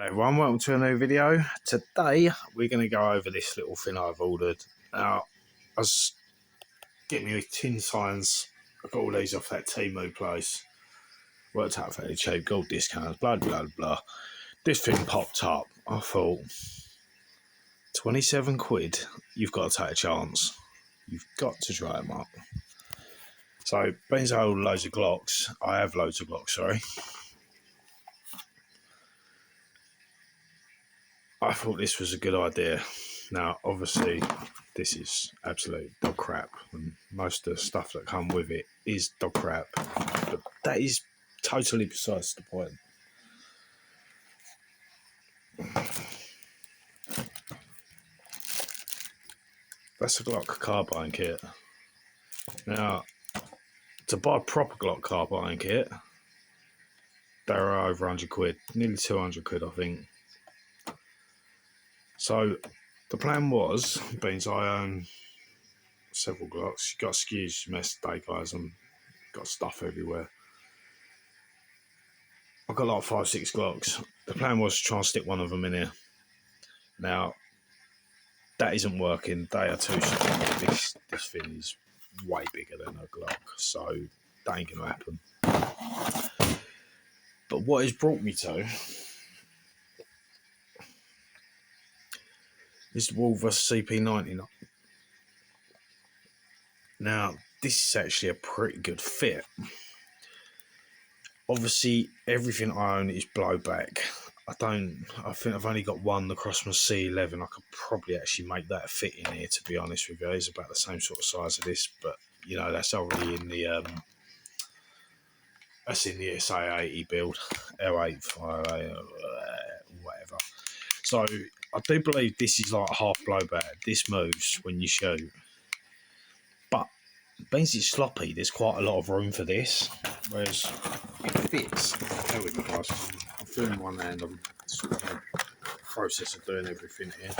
Hello everyone, welcome to a new video. Today we're going to go over this little thing I've ordered. Now, I was getting me tin signs. I got all these off that Temu place. Worked out fairly cheap, gold discounts, blah blah blah. This thing popped up. I thought, 27 quid, you've got to take a chance. You've got to try them up. So, being I hold loads of Glocks, I have loads of Glocks, sorry. I thought this was a good idea. Now, obviously, this is absolute dog crap, and most of the stuff that come with it is dog crap, but that is totally besides the point. That's a Glock carbine kit. Now, to buy a proper Glock carbine kit, they're over 100 quid, nearly 200 quid, I think. So, the plan was, being I own several Glocks, you got to excuse me today, guys, and got stuff everywhere. I've got like 5-6 Glocks. The plan was to try and stick one of them in here. Now, that isn't working. They are too strong. This thing is way bigger than a Glock, so that ain't going to happen. But what it's brought me to is the Walther CP99. Now, this is actually a pretty good fit. Obviously, everything I own is blowback. I think I've only got one, the Crossman C11. I could probably actually make that fit in here, to be honest with you. It's about the same sort of size of this, but, you know, that's already in the, that's in the SA80 build, L858, whatever. So, I do believe this is like half blowback. This moves when you shoot. But, because it's sloppy, there's quite a lot of room for this, whereas it fits. Bear with me, guys. I'm filming one hand. I'm sort of in the process of doing everything here.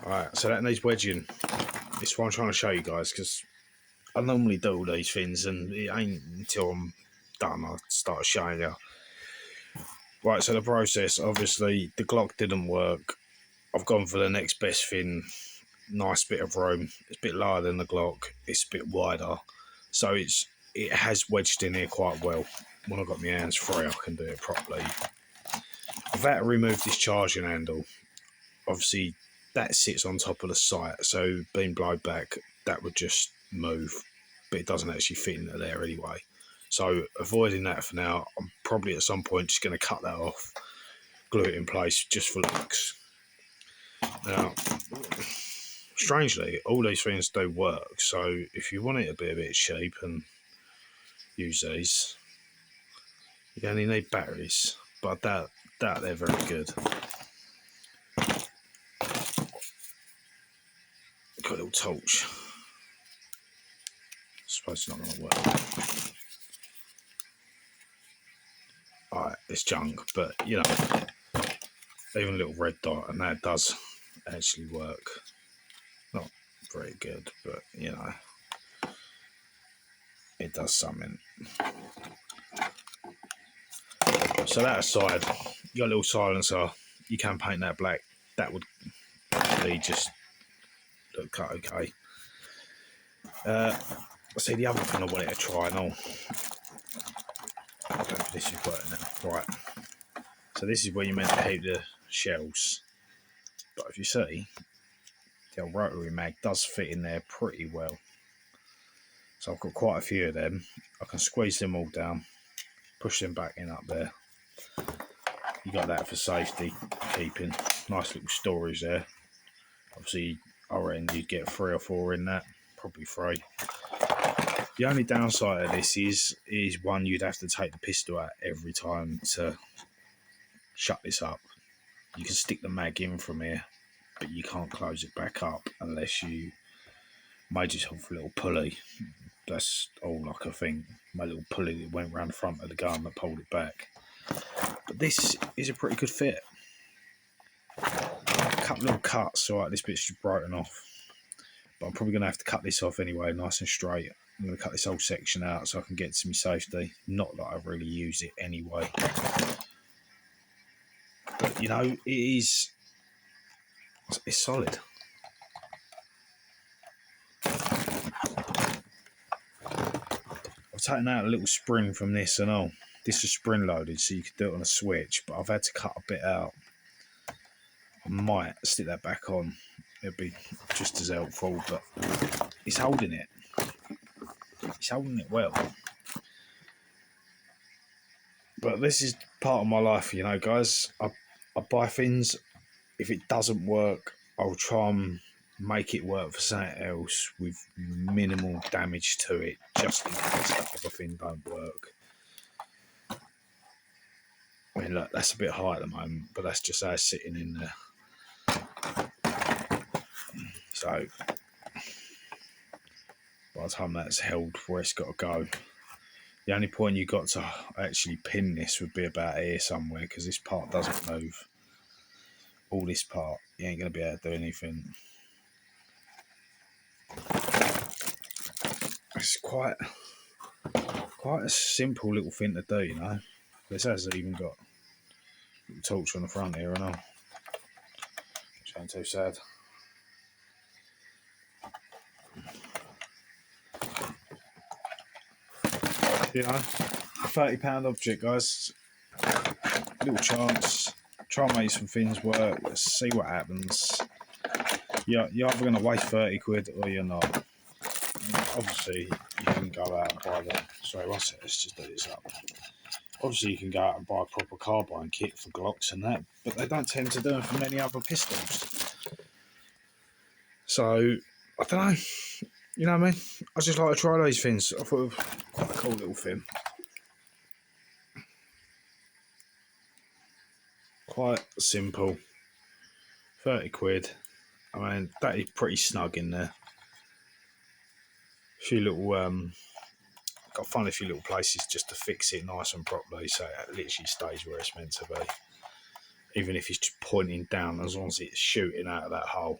Alright, so that needs wedging. This is what I'm trying to show you guys, because I normally do all these things, and it ain't until I'm done I start showing you. Right, so the process, obviously, the Glock didn't work. I've gone for the next best thing. Nice bit of room. It's a bit lower than the Glock. It's a bit wider. So it has wedged in here quite well. When I've got my hands free, I can do it properly. I've had to remove this charging handle. Obviously, that sits on top of the sight. So being blowed back, that would just move. But it doesn't actually fit into there anyway. So avoiding that for now. I'm probably at some point just going to cut that off. Glue it in place just for looks. Now, strangely, all these things do work. So if you want it to be a bit cheap and use these, you only need batteries. But I doubt they're very good. Got a little torch. I suppose it's not going to work. Alright, it's junk, but you know, even a little red dot, and that does actually work. Not very good, but you know, it does something. So that aside, you got a little silencer. You can paint that black. That would actually just look okay. See, the other thing I wanted to try, and I don't know if this is working now. Right. So this is where you're meant to keep the shells. But if you see, the old rotary mag does fit in there pretty well. So I've got quite a few of them. I can squeeze them all down, push them back in up there. You got that for safety keeping. Nice little storage there. Obviously, I reckon you'd get 3 or 4 in that, probably 3. The only downside of this is one, you'd have to take the pistol out every time to shut this up. You can stick the mag in from here, but you can't close it back up unless you made yourself a little pulley. That's all I can think. My little pulley that went around the front of the gun that pulled it back. But this is a pretty good fit. A couple little cuts, alright, this bit's just broken off. but I'm probably going to have to cut this off anyway, nice and straight. I'm going to cut this whole section out so I can get to my safety. Not that I really use it anyway. But, you know, it's solid. I've taken out a little spring from this and all. This is spring loaded, so you could do it on a switch, but I've had to cut a bit out. I might stick that back on. It'd be just as helpful, but it's holding it. It's holding it well. But this is part of my life, you know, guys. I buy things. If it doesn't work, I'll try and make it work for something else with minimal damage to it, just in case that other thing don't work. I mean, look, that's a bit high at the moment, but that's just how it's sitting in there. So, by the time that's held where it's got to go, the only point you got to actually pin this would be about here somewhere, because this part doesn't move. All this part, you ain't going to be able to do anything. It's quite a simple little thing to do, you know. This has even got a little torch on the front here and all. Which ain't too sad. You know, £30 object, guys. Little chance. Try and make some things work. Let's see what happens. You're either going to waste 30 quid or you're not. And obviously, you can go out and buy them. Sorry, one sec, let's just do this up. Obviously, you can go out and buy a proper carbine kit for Glocks and that, but they don't tend to do them for many other pistols. So, I don't know. You know what I mean? I just like to try these things. I thought it was quite a cool little thing. Quite simple. 30 quid. I mean, that is pretty snug in there. A few little, got to find a few little places just to fix it nice and properly so it literally stays where it's meant to be. Even if it's just pointing down, as long as it's shooting out of that hole,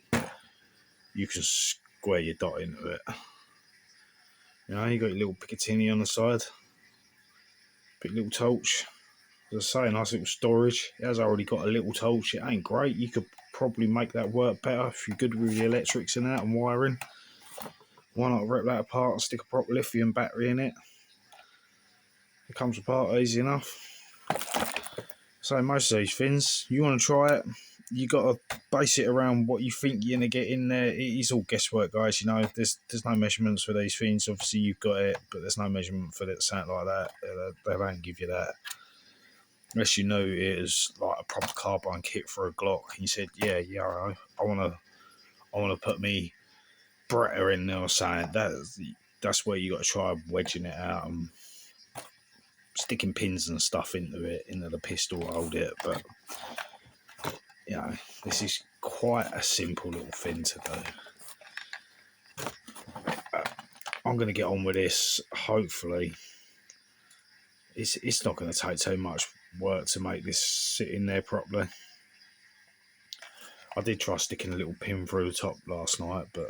you can square your dot into it. You know, you got your little Picatinny on the side, big little torch. As I say, nice little storage. It has already got a little torch. It ain't great. You could probably make that work better if you're good with the electrics and that and wiring. Why not rip that apart and stick a proper lithium battery in it? It comes apart easy enough. So most of these things, you want to try it, you got to base it around what you think you're going to get in there. It is all guesswork, guys. You know, there's no measurements for these things. Obviously, you've got it, but there's no measurement for it, something like that. They don't give you that. Unless you know it is like a proper carbine kit for a Glock. And you said, yeah, I want to put me Beretta in there or something. That's where you got to try wedging it out and sticking pins and stuff into the pistol, hold it. But you know, this is quite a simple little thing to do. I'm going to get on with this. Hopefully, it's not going to take too much work to make this sit in there properly. I did try sticking a little pin through the top last night, but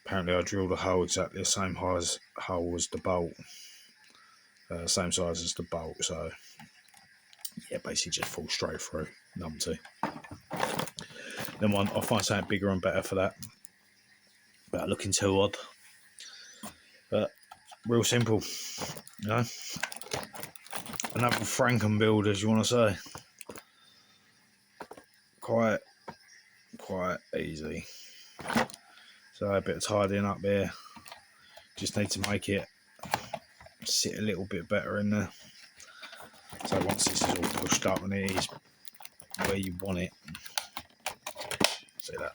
apparently I drilled a hole exactly the same hole as the bolt. Same size as the bolt, so yeah, basically just fall straight through. Numpty. Then I'll find something bigger and better for that. Without looking too odd. But real simple, you know. Another franken-build, as you want to say. Quite easy. So a bit of tidying up there. Just need to make it sit a little bit better in there. So once this is all pushed up and it is where you want it, see that?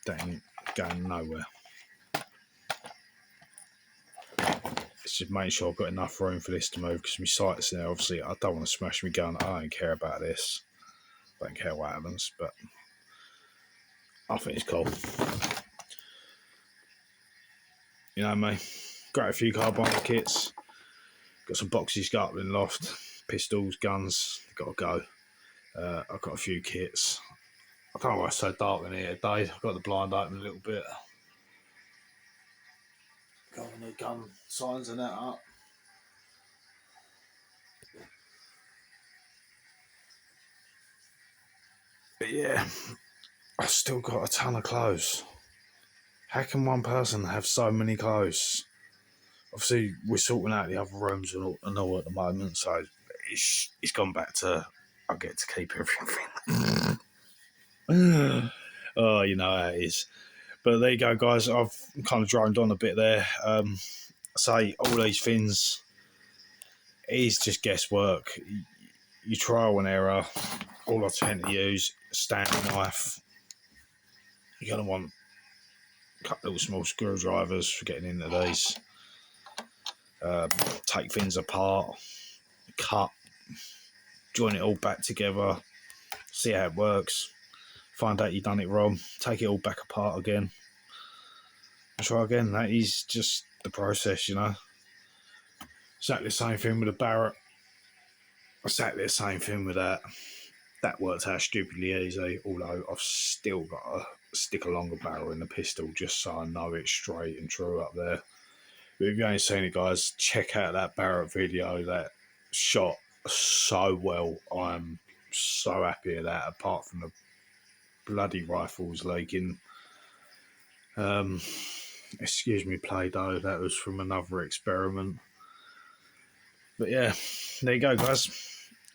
That ain't going nowhere. It's just making sure I've got enough room for this to move, because my sight's there. Obviously, I don't want to smash my gun. I don't care about this. I don't care what happens, but I think it's cool. You know what I mean? Got a few carbine kits. Got some boxes got up in the loft. Pistols, guns, got to go. I've got a few kits. I don't know why it's so dark in here today. I've got the blind open a little bit. Got the gun signs and that up. But yeah, I've still got a ton of clothes. How can one person have so many clothes? Obviously, we're sorting out the other rooms and all at the moment, so it's gone back to I get to keep everything. Oh, you know how it is. But there you go, guys. I've kind of droned on a bit there. Say all these things is just guesswork. You trial and error. All I tend to use standard knife. You're going to want a couple little small screwdrivers for getting into these. Take things apart, cut, join it all back together, see how it works, find out you've done it wrong, take it all back apart again, and try again. That is just the process, you know. Exactly the same thing with a Barrett. Exactly the same thing with that. That worked out stupidly easy, although I've still got to stick a longer barrel in the pistol just so I know it's straight and true up there. But if you ain't seen it, guys, check out that Barrett video. That shot so well. I'm so happy at that, apart from the bloody rifles leaking. Excuse me, Play-Doh. That was from another experiment. But yeah, there you go, guys.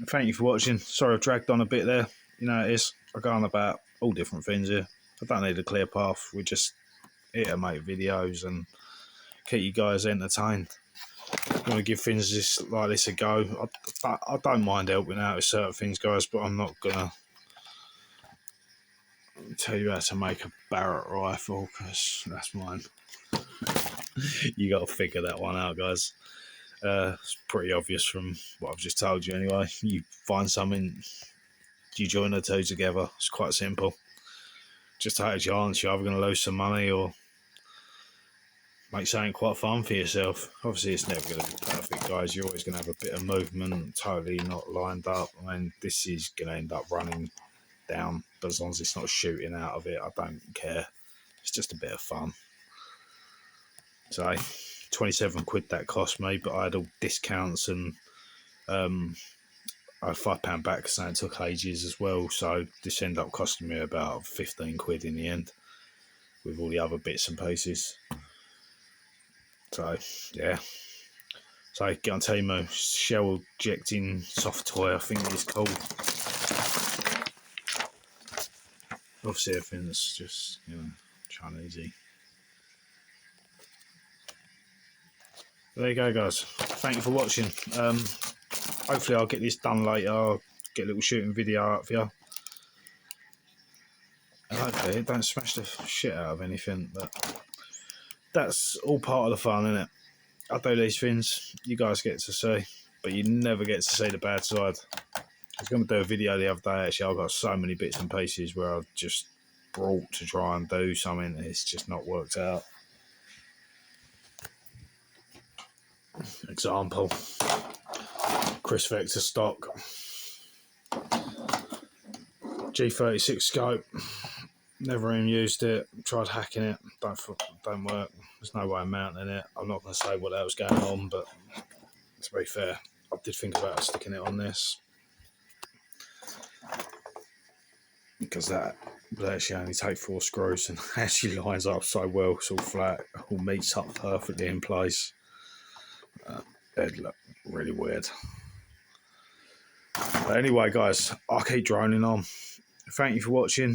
Thank you for watching. Sorry I've dragged on a bit there. You know it is. I go on about all different things here. I don't need a clear path. We're just here to make videos and keep you guys entertained. I want to give things like this a go. I don't mind helping out with certain things, guys, but I'm not going to tell you how to make a Barrett rifle because that's mine. You got to figure that one out, guys. It's pretty obvious from what I've just told you anyway. You find something, you join the two together. It's quite simple. Just take a chance. You're either going to lose some money or make something quite fun for yourself. Obviously, it's never going to be perfect, guys. You're always going to have a bit of movement, totally not lined up. I mean, this is going to end up running down, but as long as it's not shooting out of it, I don't care. It's just a bit of fun. So, 27 quid that cost me, but I had all discounts and I had £5 back because it took ages as well. So, this ended up costing me about 15 quid in the end with all the other bits and pieces. So, yeah. So, get on Temu, shell ejecting soft toy, I think it's called. Obviously, everything's just, you know, Chinesey. There you go, guys. Thank you for watching. Hopefully, I'll get this done later. I'll get a little shooting video out for you. And hopefully, it don't smash the shit out of anything, but that's all part of the fun, isn't it? I do these things, you guys get to see, but you never get to see the bad side. I was going to do a video the other day, actually. I've got so many bits and pieces where I've just brought to try and do something, and it's just not worked out. Example, Chris Vector stock, G36 scope, never even used it, tried hacking it, don't work. There's no way of mounting it. I'm not going to say what else was going on, but to be fair, I did think about sticking it on this because that would actually only take 4 screws and actually lines up so well. It's all flat, all meets up perfectly in place. It'd look really weird. But anyway, guys, I'll keep droning on. Thank you for watching.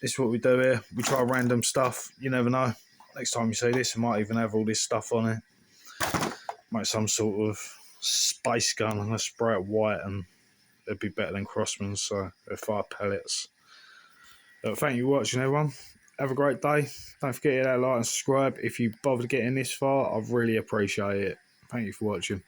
This is what we do here. We try random stuff. You never know. Next time you see this, I might even have all this stuff on it. Make some sort of space gun. I'm going to spray it white and it'd be better than Crossman's, so they're 5 pellets. Thank you for watching, everyone. Have a great day. Don't forget to hit that like and subscribe. If you bothered getting this far, I really appreciate it. Thank you for watching.